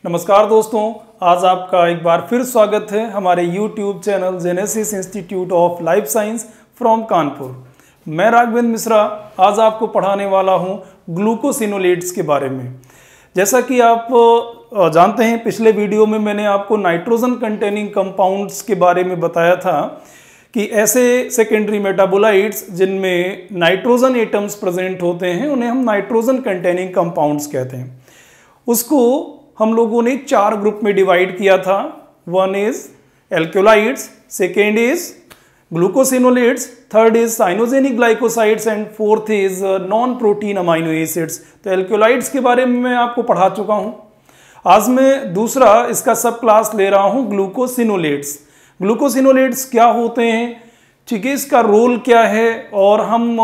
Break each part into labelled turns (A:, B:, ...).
A: नमस्कार दोस्तों, आज आपका एक बार फिर स्वागत है हमारे YouTube channel genesis institute of life science from Kanpur. मैं राघवेंद्र मिश्रा आज आपको पढ़ाने वाला हूं ग्लूकोसिनोलेट्स के बारे में। जैसा कि आप जानते हैं, पिछले वीडियो में मैंने आपको नाइट्रोजन कंटेनिंग कंपाउंड्स के बारे में बताया था कि ऐसे सेकेंडरी मेटाबोलाइट्स जिनमें नाइट्रोजन एटम्स प्रेजेंट होते हैं उन्हें हम नाइट्रोजन कंटेनिंग कंपाउंड्स कहते हैं। उसको हम लोगों ने 4 ग्रुप में डिवाइड किया था। One is alkaloids, second is glucosinolates, third is cyanogenic glycosides and fourth is non protein amino acids. तो एल्कोलाइड्स के बारे में मैं आपको पढ़ा चुका हूं। आज मैं दूसरा इसका सब क्लास ले रहा हूं ग्लूकोसिनोलेट्स। ग्लूकोसिनोलेट्स क्या होते हैं, ठीक है, इसका रोल क्या है, और हम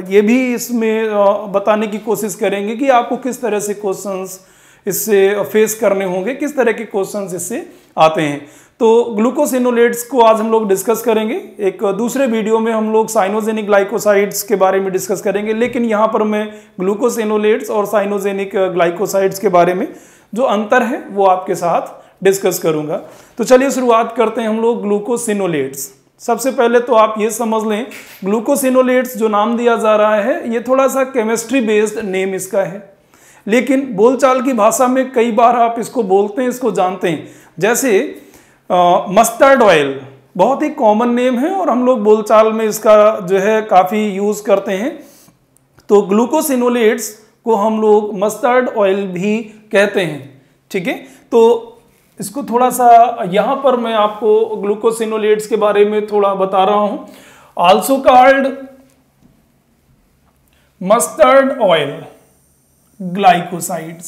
A: ये भी इसमें बताने की कोशिश करेंगे कि आपको किस तरह से क्वेश्चंस इससे फेस करने होंगे, किस तरह के क्वेश्चंस इससे आते हैं। तो ग्लूकोसिनोलेट्स को आज हम लोग डिस्कस करेंगे। एक दूसरे वीडियो में हम लोग साइनोजेनिक ग्लाइकोसाइड्स के बारे में डिस्कस करेंगे, लेकिन यहाँ पर मैं ग्लूकोसिनोलेट्स और साइनोजेनिक ग्लाइकोसाइड्स के बारे में जो अंतर है वो आपके साथ डिस्कस करूंगा। तो चलिए शुरुआत करते हैं हम लोग ग्लूकोसिनोलेट्स। सबसे पहले तो आप ये समझ लें, ग्लूकोसिनोलेट्स जो नाम दिया जा रहा है ये थोड़ा सा केमिस्ट्री बेस्ड नेम इसका है, लेकिन बोलचाल की भाषा में कई बार आप इसको बोलते हैं, इसको जानते हैं। जैसे मस्टर्ड ऑयल बहुत ही कॉमन नेम है और हम लोग बोलचाल में इसका जो है काफ़ी यूज़ करते हैं। तो ग्लूकोसिनोलेट्स को हम लोग मस्टर्ड ऑयल भी कहते हैं, ठीक है। तो इसको थोड़ा सा यहाँ पर मैं आपको ग्लूकोसिनोलेट्स के बारे में थोड़ा बता रहा हूँ। Also called mustard oil glycosides,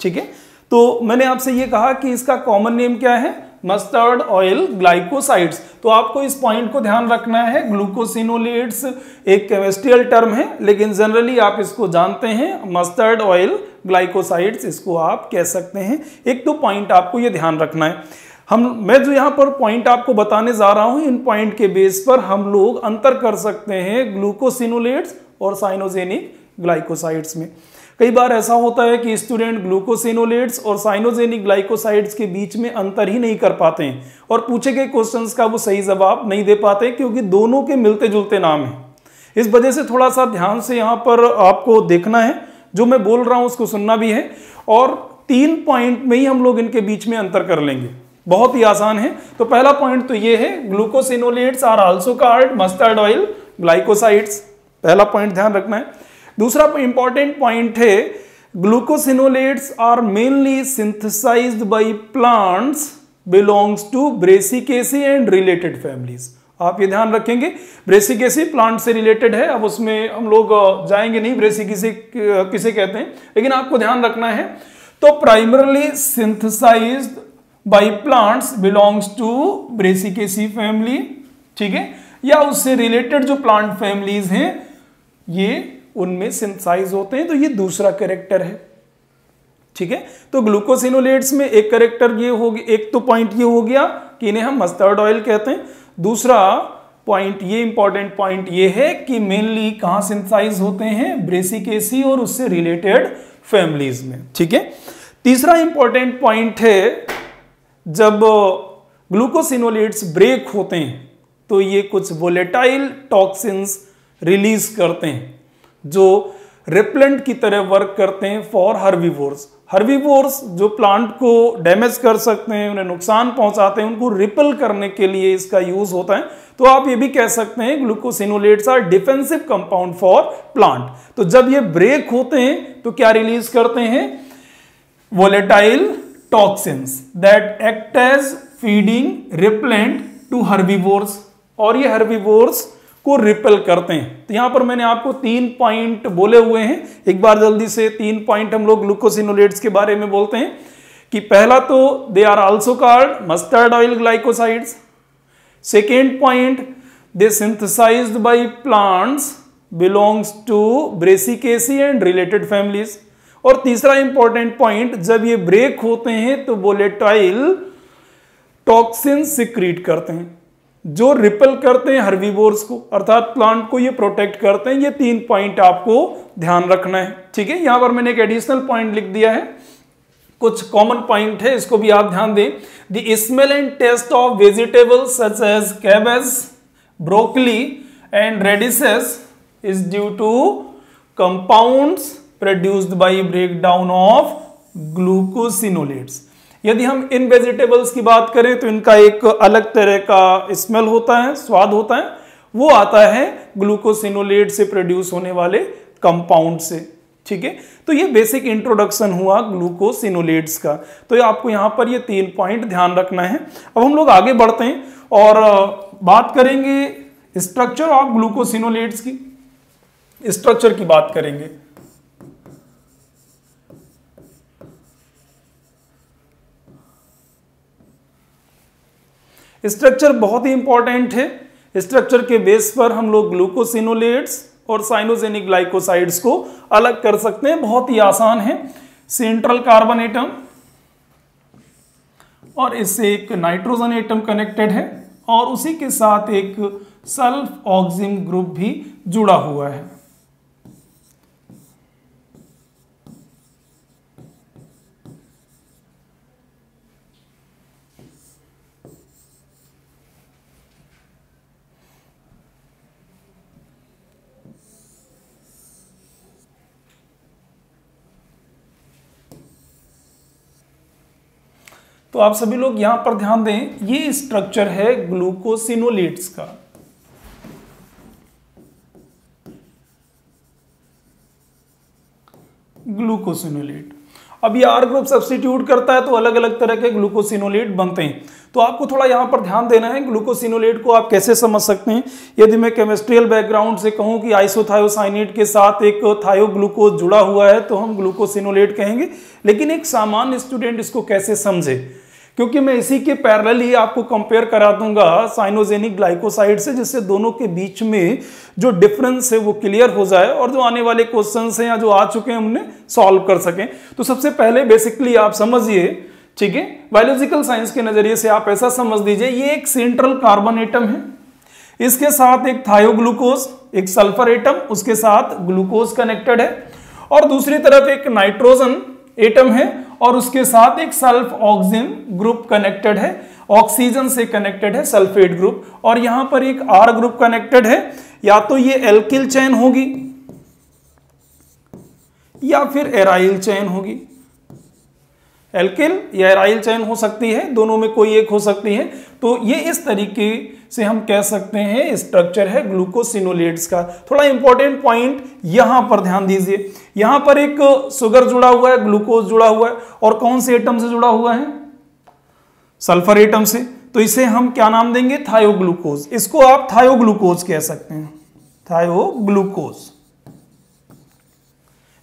A: ठीक है। तो मैंने आपसे ये कहा कि इसका कॉमन नेम क्या है, मस्टर्ड ऑयल ग्लाइकोसाइड्स। तो आपको इस पॉइंट को ध्यान रखना है, ग्लूकोसिनोलेट्स एक केमिस्ट्रियल टर्म है, लेकिन जनरली आप इसको जानते हैं मस्टर्ड ऑयल ग्लाइकोसाइड्स, इसको आप कह सकते हैं। एक तो पॉइंट आपको ये ध्यान रखना है। मैं जो यहाँ पर पॉइंट आपको बताने जा रहा हूँ, इन पॉइंट के बेस पर हम लोग अंतर कर सकते हैं ग्लूकोसिनोलेट्स और साइनोजेनिक ग्लाइकोसाइड्स में। कई बार ऐसा होता है कि स्टूडेंट ग्लूकोसिनोलेट्स और साइनोजेनिक ग्लाइकोसाइड्स के बीच में अंतर ही नहीं कर पाते हैं और पूछे गए क्वेश्चंस का वो सही जवाब नहीं दे पाते, क्योंकि दोनों के मिलते जुलते नाम हैं। इस वजह से थोड़ा सा ध्यान से यहाँ पर आपको देखना है, जो मैं बोल रहा हूँ उसको सुनना भी है, और 3 पॉइंट में ही हम लोग इनके बीच में अंतर कर लेंगे। बहुत ही आसान है। तो पहला पॉइंट तो ये है, glucosinolates are also called mustard oil glycosides. पहला पॉइंट ध्यान रखना है। दूसरा इंपॉर्टेंट पॉइंट है, glucosinolates are mainly synthesised by plants belongs to Brassicaceae and related families. आप ये ध्यान रखेंगे, ब्रेसिकेसी प्लांट से रिलेटेड है। अब उसमें हम लोग जाएंगे नहीं, ब्रेसिकेसी किसे कहते हैं, लेकिन आपको ध्यान रखना है। तो primarily synthesised by plants belongs to Brassicaceae family, ठीक है, या उससे रिलेटेड जो प्लांट फैमिलीज हैं ये उनमें सिंथेसाइज होते हैं। तो ये दूसरा कैरेक्टर है, ठीक है। तो ग्लूकोसिनोलेट्स में एक कैरेक्टर ये हो गया, एक तो पॉइंट ये हो गया कि इन्हें हम मस्टर्ड ऑयल कहते हैं। दूसरा पॉइंट, ये इंपॉर्टेंट पॉइंट ये है कि मेनली कहां सिंथेसाइज होते हैं, ब्रेसिकेसी और उससे रिलेटेड फैमिलीज में, ठीक है। तीसरा इंपॉर्टेंट पॉइंट है, जब ग्लूकोसिनोलेट्स ब्रेक होते हैं तो ये कुछ वोलेटाइल टॉक्सिन्स रिलीज करते हैं जो रिपेलेंट की तरह वर्क करते हैं फॉर हर्बीवोर्स। हर्बीवोर्स जो प्लांट को डैमेज कर सकते हैं, उन्हें नुकसान पहुंचाते हैं, उनको रिपेल करने के लिए इसका यूज होता है। तो आप ये भी कह सकते हैं glucosinolates are defensive compound for plant. तो जब ये ब्रेक होते हैं तो क्या रिलीज करते हैं, volatile toxins that act as feeding repellent to herbivores, और ये हर्बीवोर्स को रिपेल करते हैं। तो यहां पर मैंने आपको 3 पॉइंट बोले हुए हैं। एक बार जल्दी से 3 पॉइंट हम लोग ग्लूकोसिनोलेट्स के बारे में बोलते हैं कि पहला तो they are also called mustard oil glycosides. Second point, they synthesised by plants belongs to Brassicaceae and related families. और तीसरा इंपॉर्टेंट पॉइंट, जब ये ब्रेक होते हैं तो वोलेटाइल टॉक्सिन सिक्रीट करते हैं जो रिपेल करते हैं हर्बीवोर्स को, अर्थात प्लांट को ये प्रोटेक्ट करते हैं। ये 3 पॉइंट आपको ध्यान रखना है, ठीक है। यहां पर मैंने एक एडिशनल पॉइंट लिख दिया है कुछ कॉमन पॉइंट है, इसको भी आप ध्यान दें। The smell and taste of vegetables such as cabbage, broccoli and radishes is due to compounds produced by breakdown of glucosinolates. यदि हम इन वेजिटेबल्स की बात करें तो इनका एक अलग तरह का स्मेल होता है, स्वाद होता है, वो आता है ग्लूकोसिनोलेट से प्रोड्यूस होने वाले कंपाउंड से। ठीक है, तो ये बेसिक इंट्रोडक्शन हुआ ग्लूकोसिनोलेट्स का। तो आपको यहां पर ये 3 पॉइंट ध्यान रखना है। अब हम लोग आगे बढ़ते हैं और बात करेंगे स्ट्रक्चर ऑफ ग्लूकोसिनोलेट्स की, स्ट्रक्चर की बात करेंगे। स्ट्रक्चर बहुत ही इंपॉर्टेंट है। स्ट्रक्चर के बेस पर हम लोग ग्लूकोसिनोलेट्स और साइनोजेनिक ग्लाइकोसाइड्स को अलग कर सकते हैं, बहुत ही आसान है। सेंट्रल कार्बन एटम और इससे एक नाइट्रोजन एटम कनेक्टेड है और उसी के साथ एक सल्फ ऑक्सिम ग्रुप भी जुड़ा हुआ है। तो आप सभी लोग यहां पर ध्यान दें, ये स्ट्रक्चर है ग्लूकोसिनोलेट्स का। ग्लूकोसिनोलेट, अब ये R ग्रुप सब्स्टिट्यूट करता है तो अलग अलग तरह के ग्लूकोसिनोलेट बनते हैं। तो आपको थोड़ा यहां पर ध्यान देना है, ग्लूकोसिनोलेट को आप कैसे समझ सकते हैं। यदि मैं केमिस्ट्रियल बैकग्राउंड से कहूं कि आइसोथायोसाइनेट के साथ एक थायोग्लूकोज जुड़ा हुआ है तो हम ग्लूकोसिनोलेट कहेंगे, लेकिन एक सामान्य स्टूडेंट इसको कैसे समझे, क्योंकि मैं इसी के पैरेलल ही आपको कंपेयर करा दूंगा साइनोजेनिक ग्लाइकोसाइड से, जिससे दोनों के बीच में जो डिफरेंस है वो क्लियर हो जाए और जो आने वाले क्वेश्चंस हैं या जो आ चुके हैं उन्हें सॉल्व कर सकें। तो सबसे पहले बेसिकली आप समझिए, ठीक है, बायोलॉजिकल साइंस के नजरिए से आप ऐसा समझ लीजिए, ये एक सेंट्रल कार्बन एटम है, इसके साथ एक थायोग्लूकोज, एक सल्फर एटम, उसके साथ ग्लूकोज कनेक्टेड है, और दूसरी तरफ एक नाइट्रोजन एटम है और उसके साथ एक सल्फ ऑक्सिम ग्रुप कनेक्टेड है, ऑक्सीजन से कनेक्टेड है, सल्फेट ग्रुप, और यहां पर एक R ग्रुप कनेक्टेड है। या तो ये एल्किल चेन होगी या फिर एराइल चेन होगी, एल्किल या एराइल चेन हो सकती है, दोनों में कोई एक हो सकती है। तो ये इस तरीके से हम कह सकते हैं स्ट्रक्चर है ग्लूकोसिनोलेट्स का। थोड़ा इंपॉर्टेंट पॉइंट यहां पर ध्यान दीजिए, यहां पर एक शुगर जुड़ा हुआ है, ग्लूकोज जुड़ा हुआ है, और कौन से एटम से जुड़ा हुआ है, सल्फर एटम से, तो इसे हम क्या नाम देंगे, थायोग्लूकोज। इसको आप थायोग्लूकोज कह सकते हैं, थायोग्लूकोज।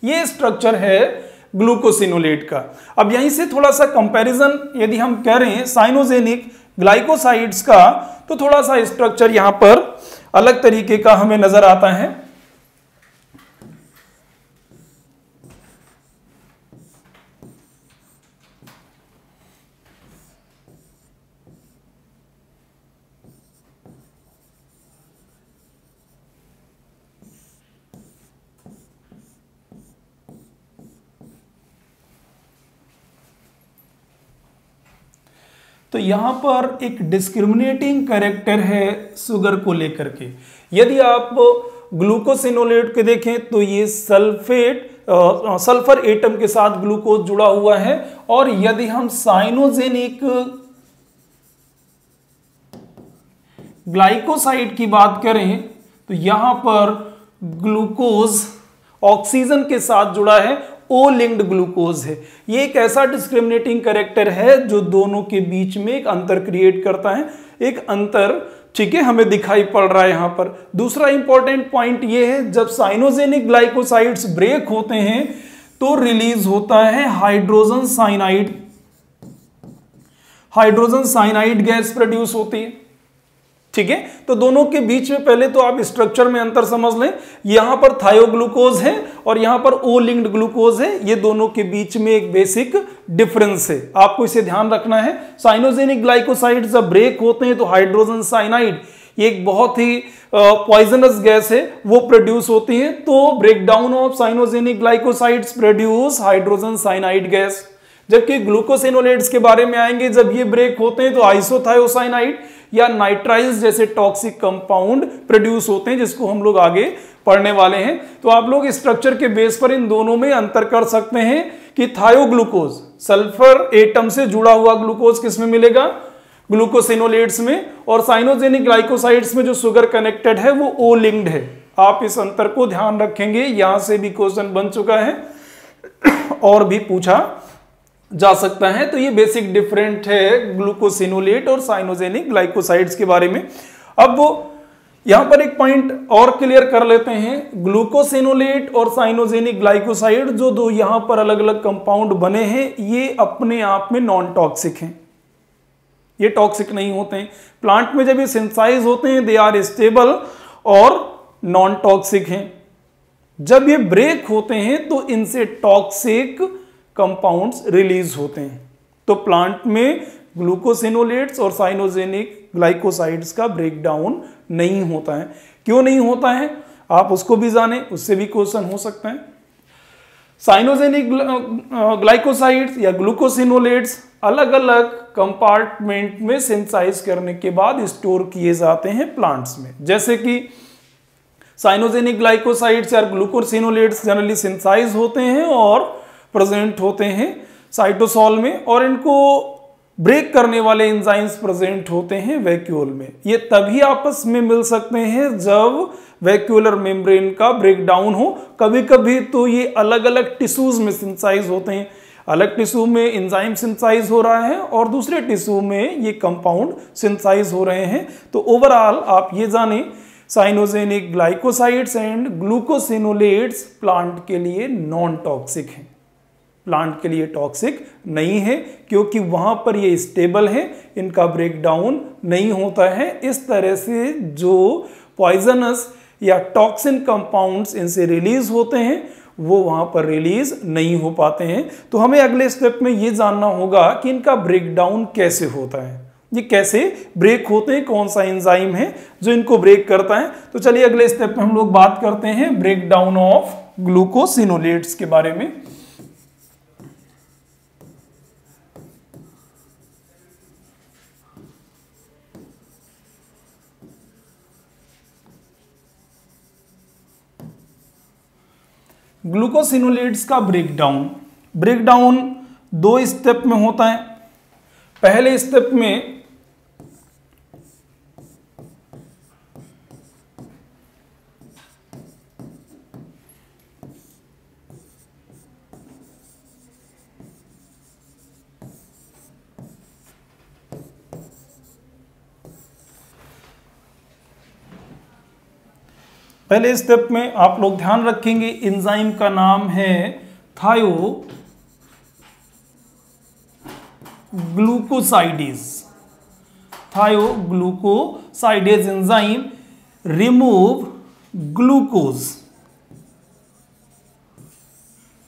A: ये स्ट्रक्चर है ग्लूकोसिनोलेट का। अब यहीं से थोड़ा सा कंपैरिजन यदि हम कह रहे हैं साइनोजेनिक ग्लाइकोसाइड्स का, तो थोड़ा सा स्ट्रक्चर यहां पर अलग तरीके का हमें नजर आता है। तो यहां पर एक डिस्क्रिमिनेटिंग कैरेक्टर है शुगर को लेकर के। यदि आप ग्लूकोसिनोलेट के देखें तो ये सल्फर एटम के साथ ग्लूकोज जुड़ा हुआ है, और यदि हम साइनोजेनिक ग्लाइकोसाइड की बात करें तो यहां पर ग्लूकोज ऑक्सीजन के साथ जुड़ा है, ओ लिंक्ड ग्लूकोज है। ये एक ऐसा डिस्क्रिमिनेटिंग कैरेक्टर है जो दोनों के बीच में एक अंतर क्रिएट करता है, एक अंतर, ठीक है, हमें दिखाई पड़ रहा है यहां पर। दूसरा इंपॉर्टेंट पॉइंट ये है, जब साइनोजेनिक ग्लाइकोसाइड्स ब्रेक होते हैं तो रिलीज होता है hydrogen cyanide, hydrogen cyanide gas produce होती है, ठीक है। तो दोनों के बीच में पहले तो आप स्ट्रक्चर में अंतर समझ लें, यहां पर थायोग्लूकोज है और यहां पर ओ लिंक्ड ग्लूकोज है, ये दोनों के बीच में एक बेसिक डिफरेंस है, आपको इसे ध्यान रखना है। साइनोजेनिक ग्लाइकोसाइड जब ब्रेक होते हैं तो हाइड्रोजन साइनाइड, ये एक बहुत ही पॉइजनस गैस है, वो प्रोड्यूस होती है। तो breakdown of cyanogenic glycosides produce hydrogen cyanide gas. जबकि ग्लूकोसिनोलेट्स के बारे में आएंगे, जब ये ब्रेक होते हैं तो आइसोथायोसाइनाइड या नाइट्राइल्स जैसे टॉक्सिक कंपाउंड प्रोड्यूस होते हैं, जिसको हम लोग आगे पढ़ने वाले हैं। तो आप लोग स्ट्रक्चर के बेस पर इन दोनों में अंतर कर सकते हैं कि थायोग्लूकोज, सल्फर एटम से जुड़ा हुआ ग्लूकोज किस में मिलेगा, ग्लूकोसिनोलेट्स में, और साइनोजेनिक ग्लाइकोसाइड्स में जो शुगर कनेक्टेड है वो ओ लिंक्ड है। आप इस अंतर को ध्यान रखेंगे, यहां से भी क्वेश्चन बन चुका है और भी पूछा जा सकता है। तो ये बेसिक डिफरेंट है ग्लूकोसिनोलेट और साइनोजेनिक ग्लाइकोसाइड्स के बारे में। अब वो यहां पर एक पॉइंट और क्लियर कर लेते हैं, ग्लूकोसिनोलेट और साइनोजेनिक ग्लाइकोसाइड जो दो यहां पर अलग अलग कंपाउंड बने हैं, ये अपने आप में नॉन टॉक्सिक हैं, ये टॉक्सिक नहीं होते हैं। प्लांट में जब ये सिंथेसाइज होते हैं दे आर स्टेबल और नॉन टॉक्सिक हैं। जब ये ब्रेक होते हैं तो इनसे टॉक्सिक कंपाउंड्स रिलीज होते हैं। तो प्लांट में ग्लूकोसिनोलेट्स और साइनोजेनिक ग्लाइकोसाइड्स का ब्रेकडाउन नहीं होता है। क्यों नहीं होता है आप उसको भी जाने, उससे भी क्वेश्चन हो सकता है। साइनोजेनिक ग्लाइकोसाइड्स या ग्लूकोसिनोलेट्स अलग अलग कंपार्टमेंट में सिंथेसाइज करने के बाद स्टोर किए जाते हैं प्लांट्स में। जैसे कि साइनोजेनिक ग्लाइकोसाइड्स या ग्लूकोसिनोलेट्स जनरली सिंथेसाइज होते हैं और प्रेजेंट होते हैं साइटोसॉल में, और इनको ब्रेक करने वाले एंजाइम्स प्रेजेंट होते हैं वैक्यूल में। ये तभी आपस में मिल सकते हैं जब वैक्यूलर मेम्ब्रेन का ब्रेकडाउन हो। कभी कभी तो ये अलग अलग टिश्यूज में सिंथेसाइज होते हैं, अलग टिश्यू में एंजाइम सिंथेसाइज हो रहा है और दूसरे टिश्यू में ये कंपाउंड सिंथेसाइज हो रहे हैं। तो ओवरऑल आप ये जानें, cyanogenic glycosides and glucosinolates plant के लिए नॉन टॉक्सिक हैं, प्लांट के लिए टॉक्सिक नहीं है, क्योंकि वहां पर ये स्टेबल है, इनका ब्रेकडाउन नहीं होता है। इस तरह से जो पॉइजनस या टॉक्सिन कंपाउंड्स इनसे रिलीज होते हैं वो वहां पर रिलीज नहीं हो पाते हैं। तो हमें अगले स्टेप में ये जानना होगा कि इनका ब्रेकडाउन कैसे होता है, ये कैसे ब्रेक होते हैं, कौन सा एंजाइम है जो इनको ब्रेक करता है। तो चलिए अगले स्टेप में हम लोग बात करते हैं ब्रेकडाउन ऑफ ग्लूकोसिनोलेट्स के बारे में। ग्लूकोसिनोलेट्स का ब्रेकडाउन दो स्टेप में होता है। पहले स्टेप में आप लोग ध्यान रखेंगे एंजाइम का नाम है thioglucosidase enzyme remove glucose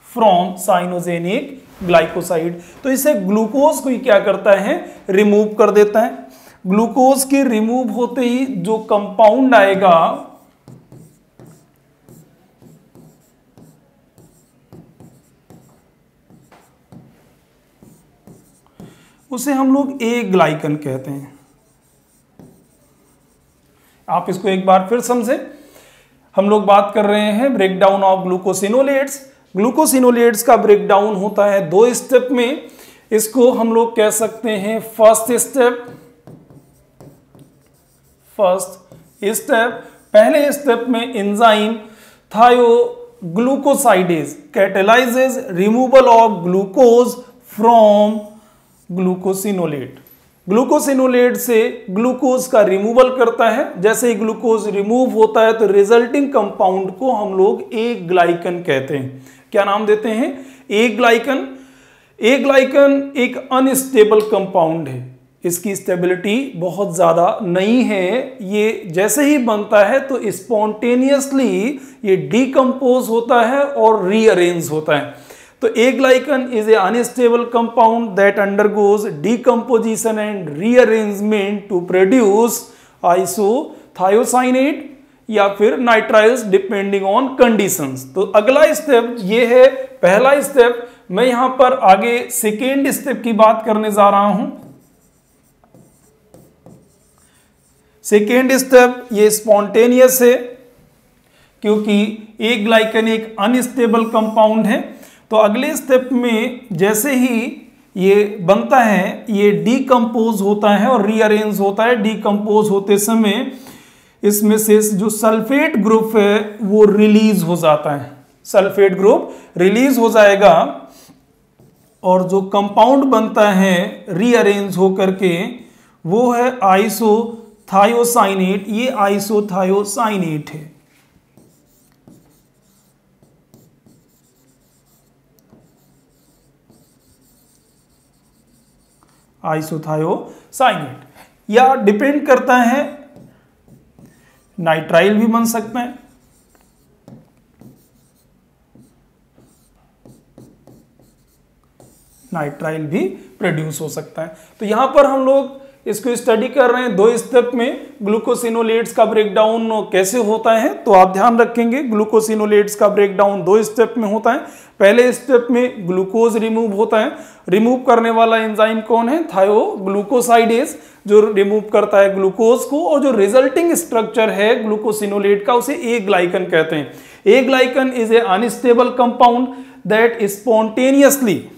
A: from cyanogenic glycoside. तो इसे ग्लूकोज को ही क्या करता है, रिमूव कर देता है। ग्लूकोज के रिमूव होते ही जो कंपाउंड आएगा उसे हम लोग ए ग्लाइकन कहते हैं। आप इसको एक बार फिर समझें, हम लोग बात कर रहे हैं ब्रेकडाउन ऑफ ग्लूकोसिनोलेट्स। ग्लूकोसिनोलेट्स का ब्रेकडाउन होता है दो स्टेप में। इसको हम लोग कह सकते हैं फर्स्ट स्टेप। पहले स्टेप में enzyme thioglucosidase catalyzes removal of glucose from glucosinolate से ग्लूकोज का रिमूवल करता है। जैसे ही ग्लूकोज रिमूव होता है तो रिजल्टिंग कंपाउंड को हम लोग ए ग्लाइकन कहते हैं। क्या नाम देते हैं, ए ग्लाइकन। ए ग्लाइकन एक अनस्टेबल कंपाउंड है, इसकी स्टेबिलिटी बहुत ज्यादा नहीं है। ये जैसे ही बनता है तो स्पॉन्टेनियसली ये डीकंपोज होता है और रीअरेंज होता है। तो aglycone is a unstable compound that undergoes decomposition and rearrangement to produce isothiocyanate या फिर नाइट्राइल्स डिपेंडिंग ऑन कंडीशंस। तो अगला स्टेप ये है, पहला स्टेप मैं यहां पर आगे सेकेंड स्टेप की बात करने जा रहा हूं। सेकेंड स्टेप ये स्पॉन्टेनियस है, क्योंकि ए ग्लाइकन एक अनस्टेबल कंपाउंड है। तो अगले स्टेप में जैसे ही ये बनता है, ये डीकंपोज होता है और रीअरेंज होता है। डीकंपोज होते समय इसमें से जो सल्फेट ग्रुप है वो रिलीज हो जाता है, सल्फेट ग्रुप रिलीज हो जाएगा और जो कंपाउंड बनता है रीअरेंज होकर के वो है आइसोथायोसाइनेट। ये आइसोथायोसाइनेट है। आइसोथायोसाइनेट या डिपेंड करता है, नाइट्राइल भी बन सकते हैं, नाइट्राइल भी प्रोड्यूस हो सकता है। तो यहां पर हम लोग इसको स्टडी कर रहे हैं 2 स्टेप में। ग्लूकोसिनोलेट्स का ब्रेकडाउन कैसे होता है, तो आप ध्यान रखेंगे ग्लूकोसिनोलेट्स का ब्रेकडाउन 2 स्टेप में होता है। पहले स्टेप में ग्लूकोज रिमूव होता है। रिमूव करने वाला एंजाइम कौन है? थायोग्लूकोसाइडेज, जो रिमूव करता है ग्लूकोज को, और जो रिजल्टिंग स्ट्रक्चर है ग्लूकोसिनोलेट का उसे ए ग्लाइकन कहते हैं। Aglycone is a unstable compound that spontaneously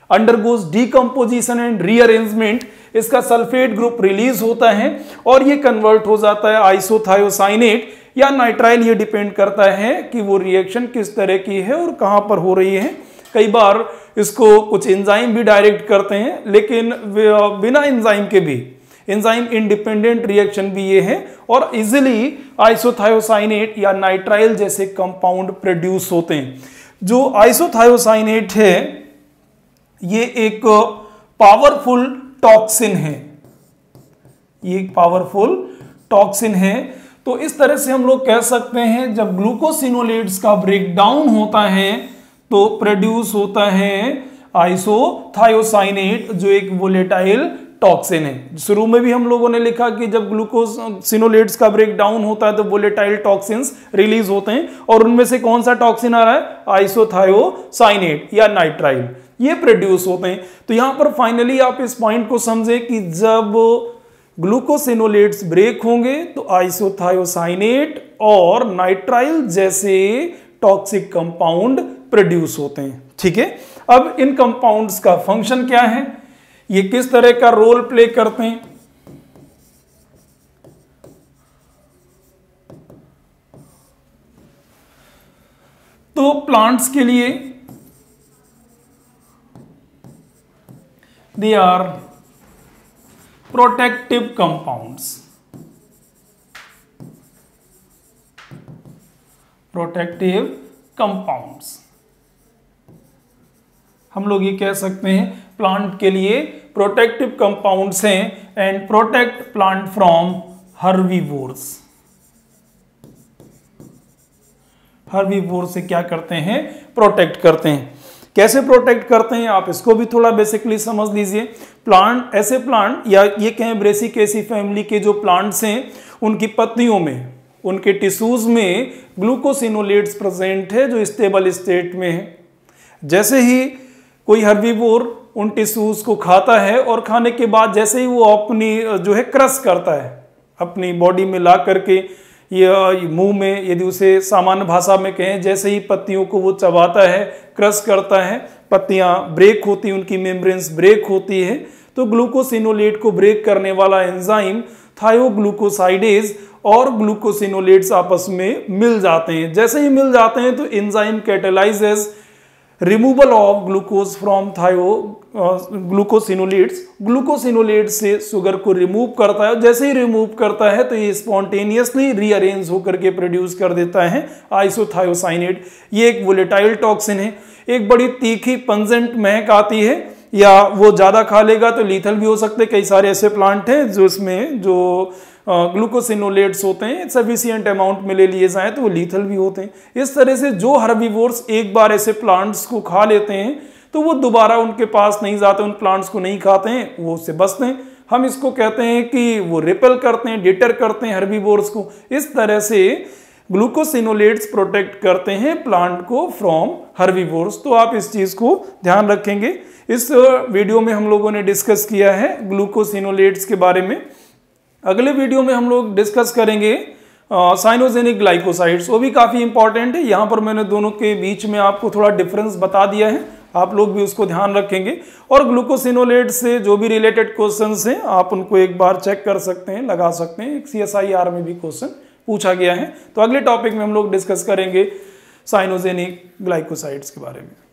A: undergoes decomposition and rearrangement. इसका सल्फेट ग्रुप रिलीज होता है और ये कन्वर्ट हो जाता है आइसोथायोसाइनेट या नाइट्राइल। ये डिपेंड करता है कि वो रिएक्शन किस तरह की है और कहां पर हो रही है। कई बार इसको कुछ एंजाइम भी डायरेक्ट करते हैं, लेकिन बिना एंजाइम के भी, एंजाइम इंडिपेंडेंट रिएक्शन भी ये है और इजिली आइसोथायोसाइनेट या नाइट्राइल जैसे कंपाउंड प्रोड्यूस होते हैं। जो आइसोथायोसाइनेट है ये एक पावरफुल टॉक्सिन है, ये एक पावरफुल टॉक्सिन है। तो इस तरह से हम लोग कह सकते हैं जब ग्लूकोसिनोलेट्स का ब्रेकडाउन होता है तो प्रोड्यूस होता है आइसोथायोसाइनेट, जो एक वोलेटाइल टॉक्सिन है। शुरू में भी हम लोगों ने लिखा कि जब ग्लूकोसिनोलेट्स का ब्रेकडाउन होता है तो वोलेटाइल टॉक्सिन्स रिलीज होते हैं और उनमें से कौन सा टॉक्सिन आ रहा है? आइसोथायोसाइनेट या नाइट्राइल, ये प्रोड्यूस होते हैं। तो यहां पर फाइनली आप इस पॉइंट को समझे कि जब ग्लूकोसिनोलेट्स ब्रेक होंगे तो आइसोथायोसाइनेट और नाइट्राइल जैसे टॉक्सिक कंपाउंड प्रोड्यूस होते हैं। ठीक है, अब इन कंपाउंड्स का फंक्शन क्या है, ये किस तरह का रोल प्ले करते हैं? तो प्लांट्स के लिए they are protective compounds, protective compounds। हम लोग ये कह सकते हैं प्लांट के लिए प्रोटेक्टिव कंपाउंड्स हैं and protect plant from herbivores. Herbivore से क्या करते हैं? प्रोटेक्ट करते हैं। कैसे प्रोटेक्ट करते हैं आप इसको भी थोड़ा बेसिकली समझ लीजिए। प्लांट, ऐसे प्लांट या ये कहें ब्रेसिकेसी फैमिली के जो प्लांट्स हैं उनकी पत्तियों में, उनके टिश्यूज में ग्लूकोसिनोलेट्स प्रेजेंट है जो स्टेबल स्टेट में है। जैसे ही कोई हर्बीवोर उन टिश्यूज को खाता है और खाने के बाद जैसे ही वो अपनी जो है क्रश करता है, अपनी बॉडी में ला करके ये मुंह में, यदि उसे सामान्य भाषा में कहें, जैसे ही पत्तियों को वो चबाता है, क्रश करता है, पत्तियां ब्रेक होती हैं, उनकी मेम्ब्रेन्स ब्रेक होती है, तो ग्लूकोसिनोलेट को ब्रेक करने वाला एंजाइम थायोग्लूकोसाइडेज और ग्लूकोसिनोलेट्स आपस में मिल जाते हैं। जैसे ही मिल जाते हैं तो enzyme catalyses removal of glucose from glucosinolates, glucosinolate से शुगर को रिमूव करता है। जैसे ही रिमूव करता है तो ये स्पॉन्टेनियसली रीअरेंज होकर के प्रोड्यूस कर देता है आइसोथायोसाइनेट। ये एक वोलेटाइल टॉक्सिन है, एक बड़ी तीखी पंजेंट महक आती है, या वो ज्यादा खा लेगा तो लीथल भी हो सकते हैं। कई सारे ऐसे प्लांट हैं जो इसमें जो ग्लूकोसिनोलेट्स होते हैं सफिशिएंट अमाउंट में ले लिए जाएं तो वो लीथल भी होते हैं। इस तरह से जो हर्बीवोर्स एक बार ऐसे प्लांट्स को खा लेते हैं तो वो दोबारा उनके पास नहीं जाते, उन प्लांट्स को नहीं खाते हैं, वो उससे बचते हैं। हम इसको कहते हैं कि वो रिपेल करते हैं, डिटर करते हैं हर्बीवोर्स को। इस तरह से ग्लूकोसिनोलेट्स प्रोटेक्ट करते हैं प्लांट को फ्रॉम हर्बीवोर्स। तो आप इस चीज को ध्यान रखेंगे। इस वीडियो में हम लोगों ने डिस्कस किया है ग्लूकोसिनोलेट्स के बारे में। अगले वीडियो में हम लोग डिस्कस करेंगे साइनोजेनिक ग्लाइकोसाइड्स, वो भी काफी इंपॉर्टेंट है। यहाँ पर मैंने दोनों के बीच में आपको थोड़ा डिफरेंस बता दिया है, आप लोग भी उसको ध्यान रखेंगे। और ग्लूकोसिनोलेट से जो भी रिलेटेड क्वेश्चंस हैं आप उनको एक बार चेक कर सकते हैं, लगा सकते हैं। एक CSIR में भी क्वेश्चन पूछा गया है। तो अगले टॉपिक में हम लोग डिस्कस करेंगे साइनोजेनिक ग्लाइकोसाइड्स के बारे में।